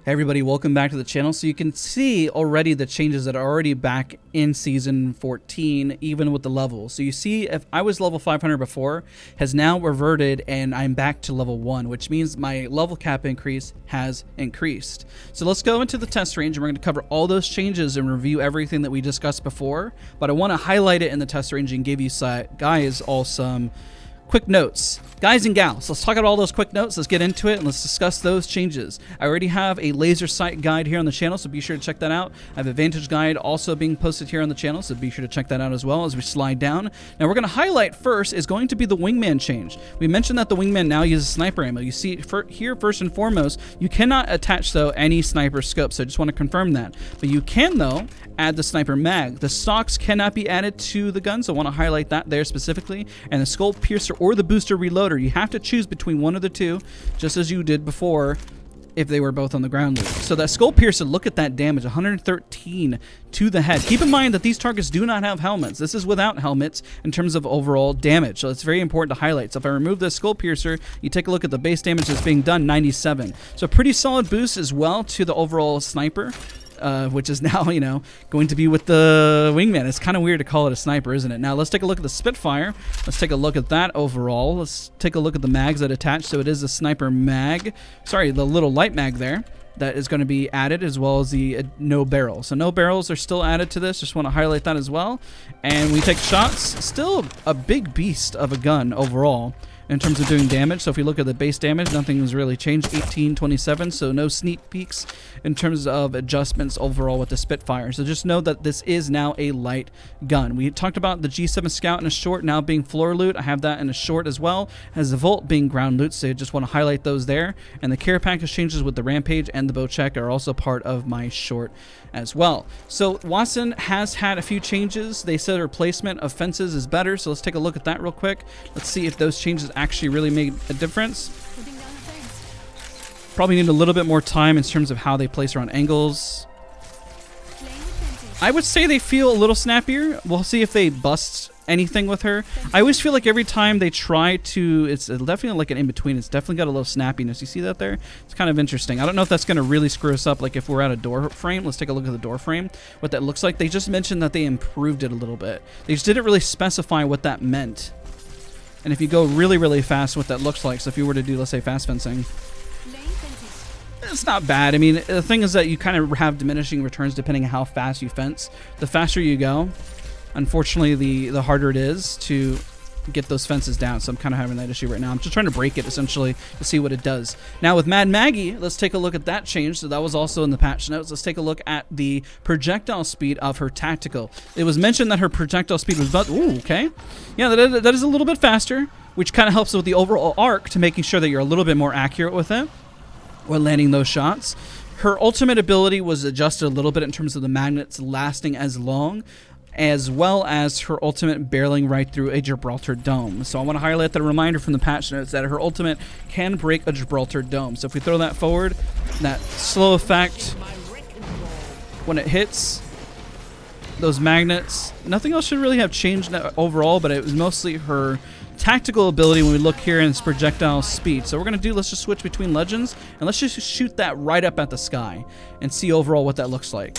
Hey everybody, welcome back to the channel. So you can see already the changes that are already back in season 14, even with the levels. So you see, if I was level 500 before, has now reverted and I'm back to level 1, which means my level cap increase has increased. So let's go into the test range and we're going to cover all those changes and review everything that we discussed before. But I want to highlight it in the test range and give you guys all some quick notes. Guys and gals, let's talk about all those quick notes. Let's get into it and let's discuss those changes. I already have a laser sight guide here on the channel, so be sure to check that out. I have a vantage guide also being posted here on the channel, so be sure to check that out as well as we slide down. Now we're going to highlight first is going to be the Wingman change. We mentioned that the Wingman now uses sniper ammo. You see here first and foremost, you cannot attach though any sniper scope, so I just want to confirm that. But you can though add the sniper mag. The stocks cannot be added to the gun, so I want to highlight that there specifically. And the skull piercer or the booster reloader, you have to choose between one of the two, just as you did before if they were both on the ground loop. So that skull piercer, look at that damage, 113 to the head. Keep in mind that these targets do not have helmets. This is without helmets in terms of overall damage, so it's very important to highlight. So if I remove the skull piercer, you take a look at the base damage that's being done, 97. So pretty solid boost as well to the overall sniper. Which is now, you know, going to be with the Wingman. It's kind of weird to call it a sniper, isn't it? Now, let's take a look at the Spitfire. Let's take a look at that overall. Let's take a look at the mags that attach. So it is a sniper mag. Sorry, the little light mag there. That is going to be added, as well as the no barrel. So no barrels are still added to this. Just want to highlight that as well. And we take shots. Still a big beast of a gun overall in terms of doing damage. So if we look at the base damage, nothing has really changed, 1827, so no sneak peeks in terms of adjustments overall with the Spitfire. So just know that this is now a light gun. We talked about the G7 Scout in a short now being floor loot. I have that in a short as well, as the Volt being ground loot, so I just want to highlight those there. And the care package changes with the Rampage and the bow check are also part of my short as well. So Wattson has had a few changes. They said replacement of fences is better, so let's take a look at that real quick. Let's see if those changes actually really made a difference. Probably need a little bit more time in terms of how they place around angles. I would say they feel a little snappier. We'll see if they bust anything with her. I always feel like every time they try to, it's definitely like an in-between. It's definitely got a little snappiness. You see that there? It's kind of interesting. I don't know if that's going to really screw us up, like if we're at a door frame. Let's take a look at the door frame, what that looks like. They just mentioned that they improved it a little bit. They just didn't really specify what that meant. And if you go really, really fast, what that looks like. So if you were to do, let's say, fast fencing, it's not bad. I mean, the thing is that you kind of have diminishing returns depending on how fast you fence. The faster you go, unfortunately, the harder it is to get those fences down. So I'm kind of having that issue right now. I'm just trying to break it, essentially, to see what it does. Now, with Mad Maggie, let's take a look at that change. So that was also in the patch notes. Let's take a look at the projectile speed of her tactical. It was mentioned that her projectile speed was about... Ooh, okay. Yeah, that is a little bit faster, which kind of helps with the overall arc to making sure that you're a little bit more accurate with it or landing those shots. Her ultimate ability was adjusted a little bit in terms of the magnets lasting as long, as well as her ultimate barreling right through a Gibraltar dome. So I want to highlight the reminder from the patch notes that her ultimate can break a Gibraltar dome. So if we throw that forward, that slow effect, when it hits those magnets, nothing else should really have changed overall, but it was mostly her tactical ability when we look here in its projectile speed. So we're going to do, let's just switch between Legends, and let's just shoot that right up at the sky and see overall what that looks like.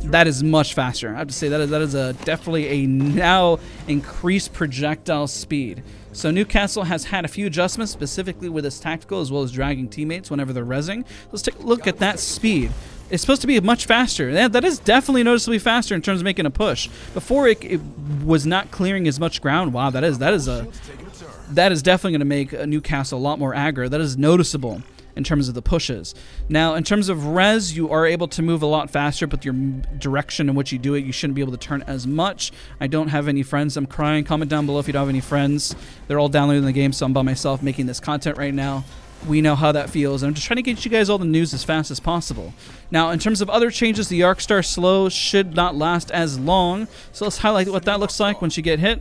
That is much faster. I have to say that is definitely a now increased projectile speed. So Newcastle has had a few adjustments, specifically with its tactical as well as dragging teammates whenever they're rezzing. Let's take a look at that speed. It's supposed to be much faster. That is definitely noticeably faster in terms of making a push. Before it was not clearing as much ground. Wow, that is definitely going to make Newcastle a lot more aggro. That is noticeable in terms of the pushes. Now, in terms of res, you are able to move a lot faster, but your direction in which you do it, you shouldn't be able to turn as much. I don't have any friends. I'm crying. Comment down below if you don't have any friends. They're all downloading the game, so I'm by myself making this content right now. We know how that feels. I'm just trying to get you guys all the news as fast as possible. Now, in terms of other changes, the Arc Star slow should not last as long. So let's highlight what that looks like once you get hit.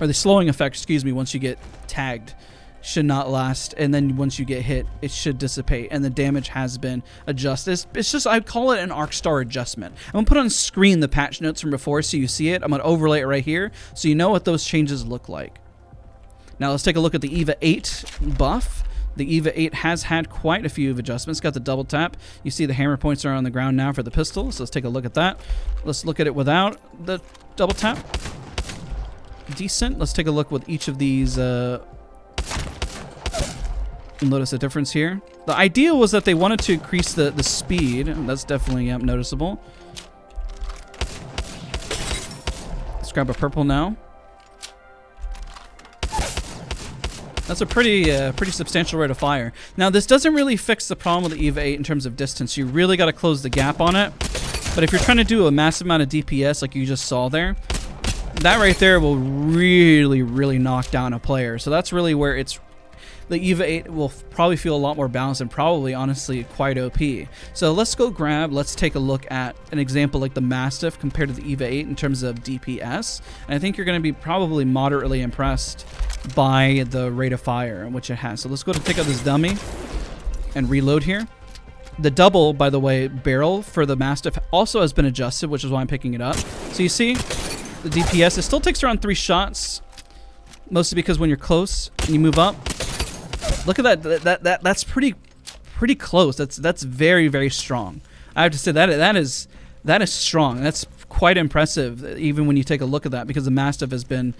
Or the slowing effect, excuse me, once you get tagged. Should not last, and then once you get hit, it should dissipate, and the damage has been adjusted. It's just, I call it an Arc Star adjustment. I'm going to put on screen the patch notes from before so you see it. I'm going to overlay it right here so you know what those changes look like. Now let's take a look at the Eva-8 buff. The Eva-8 has had quite a few adjustments. Got the double tap. You see the hammer points are on the ground now for the pistol, so let's take a look at that. Let's look at it without the double tap. Decent. Let's take a look with each of these. You'll notice a difference here. The idea was that they wanted to increase the speed. That's definitely noticeable. Let's grab a purple now. That's a pretty substantial rate of fire. Now, this doesn't really fix the problem with the Eva-8 in terms of distance. You really got to close the gap on it. But if you're trying to do a massive amount of DPS like you just saw there, that right there will really, really knock down a player. So that's really where the Eva-8 will probably feel a lot more balanced and probably, honestly, quite OP. So let's take a look at an example like the Mastiff compared to the Eva-8 in terms of DPS. And I think you're going to be probably moderately impressed by the rate of fire which it has. So let's go to take out this dummy and reload here. The double, by the way, barrel for the Mastiff also has been adjusted, which is why I'm picking it up. So you see the DPS, it still takes around 3 shots, mostly because when you're close and you move up, look at that. That's pretty close. That's very, very strong. I have to say that is strong. That's quite impressive, even when you take a look at that, because the Mastiff has been.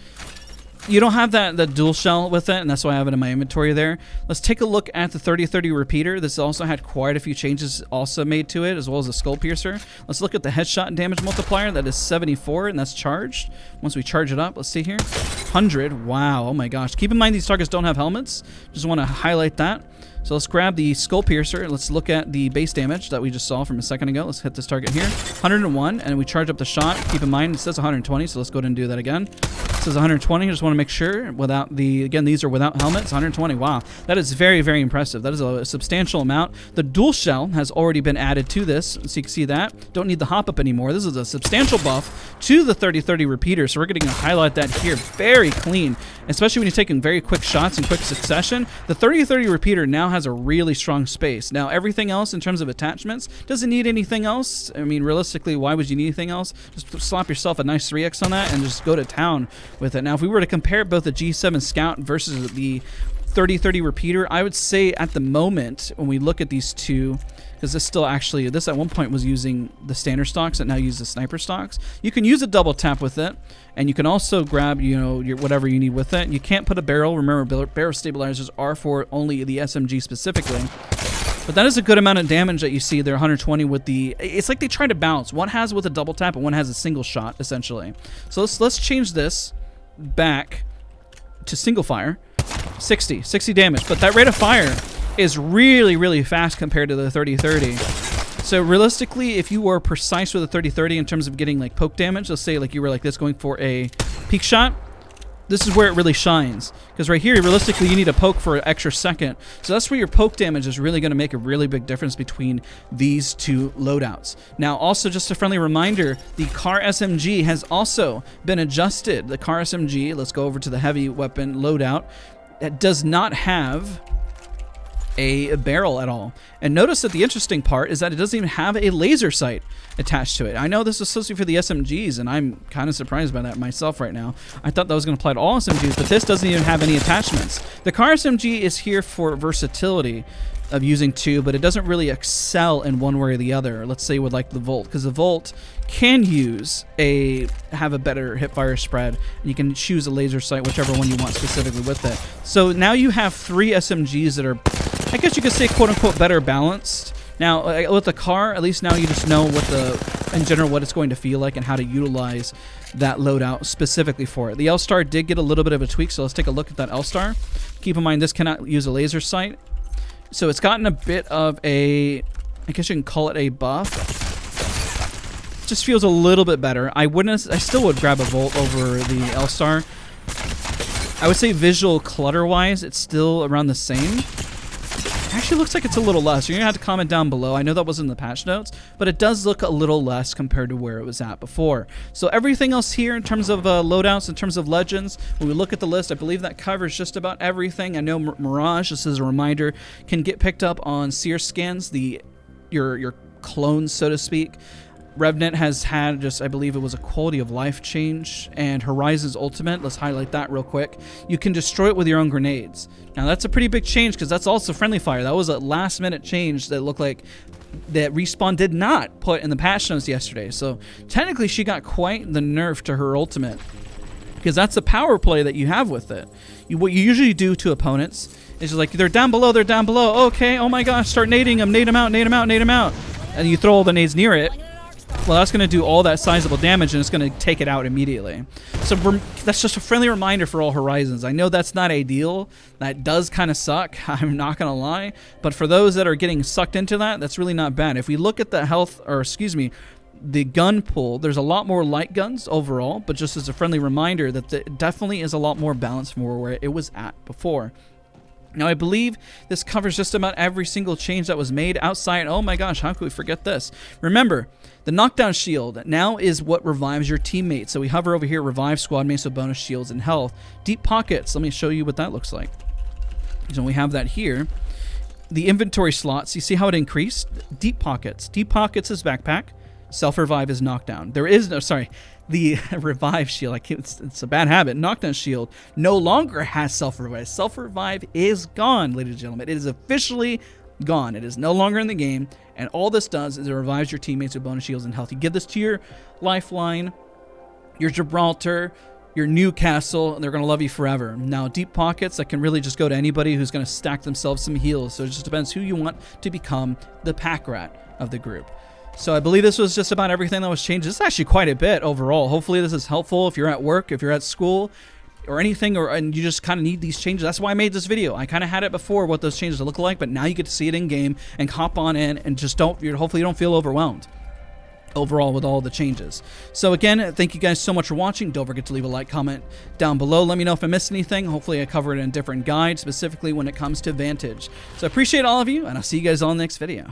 You don't have that dual shell with it, and that's why I have it in my inventory there. Let's take a look at the 30-30 repeater. This also had quite a few changes also made to it, as well as the skull piercer. Let's look at the headshot damage multiplier. That is 74, and that's charged. Once we charge it up, let's see here. 100. Wow. Oh my gosh. Keep in mind these targets don't have helmets. Just want to highlight that. So let's grab the skull piercer. Let's look at the base damage that we just saw from a second ago. Let's hit this target here. 101, and we charge up the shot. Keep in mind it says 120, so let's go ahead and do that again. It says 120. I just want to make sure without again, these are without helmets. 120. Wow, that is very, very impressive. That is a substantial amount. The dual shell has already been added to this, so you can see that. Don't need the hop up anymore. This is a substantial buff to the 30-30 repeater, so we're going to highlight that here. Very clean, especially when you're taking very quick shots in quick succession. The 30-30 repeater now has a really strong space. Now, everything else in terms of attachments doesn't need anything else. I mean, realistically, why would you need anything else? Just slap yourself a nice 3x on that and just go to town with it. Now, if we were to compare both the G7 Scout versus the 30-30 repeater, I would say at the moment, when we look at these two, because this at one point was using the standard stocks and now use the sniper stocks. You can use a double tap with it, and you can also grab, whatever you need with it. You can't put a barrel. Remember, barrel stabilizers are for only the SMG specifically. But that is a good amount of damage that you see there, 120 with the... It's like they try to balance. One has with a double tap and one has a single shot, essentially. So let's change this back to single fire. 60 damage. But that rate of fire is really, really fast compared to the 30-30. So realistically, if you were precise with the 30-30 in terms of getting like poke damage, let's say like you were like this going for a peak shot, this is where it really shines. Because right here, realistically, you need a poke for an extra second. So that's where your poke damage is really going to make a really big difference between these two loadouts. Now, also just a friendly reminder, the Car SMG has also been adjusted. The Car SMG, let's go over to the heavy weapon loadout, that does not have a barrel at all. And notice that the interesting part is that it doesn't even have a laser sight attached to it. I know this is supposed to be for the SMGs, and I'm kind of surprised by that myself right now. I thought that was going to apply to all SMGs, but this doesn't even have any attachments. The Car SMG is here for versatility of using two, but it doesn't really excel in one way or the other. Let's say with like the Volt, because the Volt can have a better hipfire spread, and you can choose a laser sight, whichever one you want specifically with it. So now you have 3 SMGs that are, I guess you could say, quote unquote, better balanced. Now with the car, at least now you just know in general what it's going to feel like and how to utilize that loadout specifically for it. The L-Star did get a little bit of a tweak, so let's take a look at that L-Star. Keep in mind this cannot use a laser sight. So it's gotten a bit of I guess you can call it a buff. It just feels a little bit better. I still would grab a Volt over the L-Star. I would say visual clutter-wise, it's still around the same. It actually looks like it's a little less. You're going to have to comment down below. I know that wasn't in the patch notes, but it does look a little less compared to where it was at before. So everything else here in terms of loadouts, in terms of Legends, when we look at the list, I believe that covers just about everything. I know Mirage, just as a reminder, can get picked up on Seer scans, your clones, so to speak. Revenant has had just, I believe it was a quality of life change, and Horizon's ultimate, let's highlight that real quick. You can destroy it with your own grenades. Now that's a pretty big change because that's also friendly fire. That was a last minute change that looked like that Respawn did not put in the patch notes yesterday. So technically she got quite the nerf to her ultimate, because that's the power play that you have with it. What you usually do to opponents is just like, they're down below, okay, oh my gosh, start nading them, nade them out, nade them out, nade them out. And you throw all the nades near it. Well, that's going to do all that sizable damage, and it's going to take it out immediately. So that's just a friendly reminder for all Horizons. I know that's not ideal. That does kind of suck. I'm not going to lie. But for those that are getting sucked into that, that's really not bad. If we look at the health, or excuse me, the gun pool, there's a lot more light guns overall, but just as a friendly reminder that it definitely is a lot more balanced from where it was at before. Now, I believe this covers just about every single change that was made outside. Oh my gosh, how could we forget this? Remember, the knockdown shield now is what revives your teammates. So we hover over here, revive squad mates with bonus shields and health. Deep pockets, let me show you what that looks like. So we have that here. The inventory slots, you see how it increased? Deep pockets. Deep pockets is backpack. Self-revive is knockdown. There is no, sorry, the revive shield, it's a bad habit. Knockdown shield no longer has self-revive. Self-revive is gone, ladies and gentlemen. It is officially gone. It is no longer in the game, and all this does is it revives your teammates with bonus shields and health. You give this to your Lifeline, your Gibraltar, your Newcastle, and they're going to love you forever. Now, deep pockets, that can really just go to anybody who's going to stack themselves some heals, so it just depends who you want to become the pack rat of the group. So I believe this was just about everything that was changed. This is actually quite a bit overall. Hopefully this is helpful if you're at work, if you're at school, or anything, and you just kind of need these changes. That's why I made this video. I kind of had it before what those changes look like, but now you get to see it in game and hop on in and just hopefully you don't feel overwhelmed overall with all the changes. So again, thank you guys so much for watching. Don't forget to leave a like, comment down below. Let me know if I missed anything. Hopefully I cover it in a different guide, specifically when it comes to Vantage. So I appreciate all of you, and I'll see you guys all in the next video.